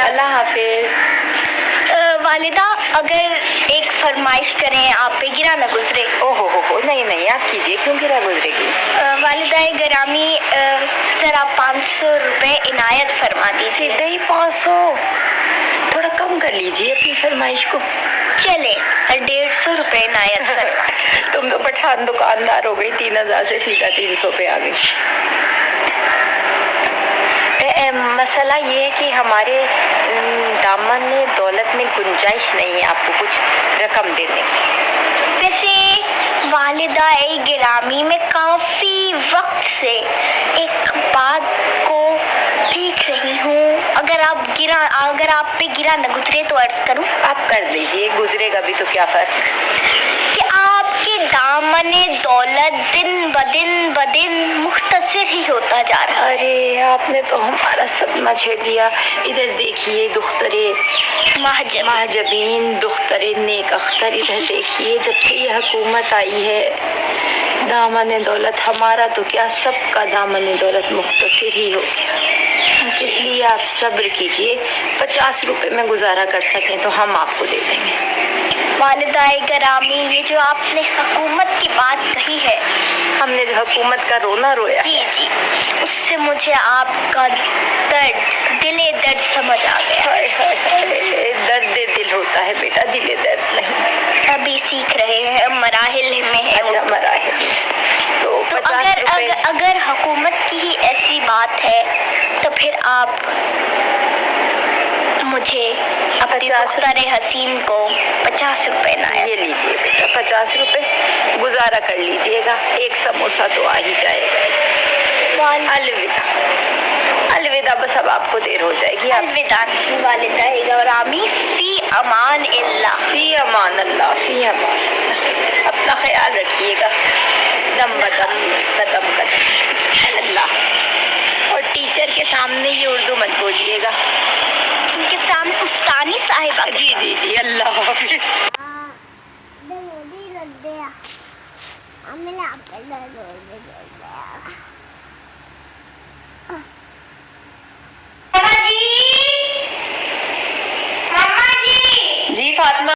اللہ حافظ. والدہ اگر ایک فرمائش کریں آپ پہ گرا نہ گزرے. ہو نہیں آپ کیجیے, کیوں گرا گزرے گی؟ والدہ گرامی ذرا 500 روپے عنایت فرما دیجیے. سیدھے ہی 500؟ تھوڑا کم کر لیجیے اپنی فرمائش کو. چلے 150 روپے عنایت فرما. تم تو پٹھان دکاندار ہو گئی, 3000 سے سیدھا 300 پہ آ گئی. مسئلہ یہ ہے کہ ہمارے دامن دولت میں گنجائش نہیں ہے آپ کو کچھ رقم دینے کی. ویسے والدہ گرامی میں کافی وقت سے ایک بات کو دیکھ رہی ہوں, اگر آپ پہ گرا نہ گزرے تو عرض کروں. آپ کر دیجئے, گزرے گا بھی تو کیا فرق, کہ آپ کے دامن دولت دن بدن مختصر ہی ہوتا جا رہا ہے. ارے آپ نے تو ہمارا صدمہ چھیڑ دیا. ادھر دیکھیے دخترے مہجبین, دخترے نیک اختر, ادھر دیکھیے جب سے یہ حکومت آئی ہے دامن دولت ہمارا تو کیا سب کا دامن دولت مختصر ہی ہو گیا. اس لیے آپ صبر کیجئے, 50 روپے میں گزارا کر سکیں تو ہم آپ کو دے دیں گے. والدہ گرامی یہ جو آپ نے حکومت کی بات کہی ہے, ہم نے جو حکومت کا رونا رویا, جی اس سے مجھے آپ کا درد سمجھ آ گیا. درد دل ہوتا ہے بیٹا, دل درد نہیں. ابھی سیکھ رہے ہیں, مراحل میں ہے. اچھا مراحل. تو اگر حکومت کی ہی ایسی بات ہے تو پھر آپ مجھے اپنی دختر حسین کو 50 روپے نہ یہ لیجیے بیٹا, 50 روپے گزارا کر لیجیے گا. ایک سموسہ تو آ ہی جائے گا ایسے. الوداع, بس اب آپ کو دیر ہو جائے گی. الوداع والدہ گرامی, فی امان اللہ. فی امان اللہ, فی امان اللہ. اپنا خیال رکھیے گا, دم بدم قدم قدم. اللہ. اور ٹیچر کے سامنے یہ اردو مت بولیے گا, ان کے سامنے استانی صاحبہ. جی اللہ حافظ. لگ گیا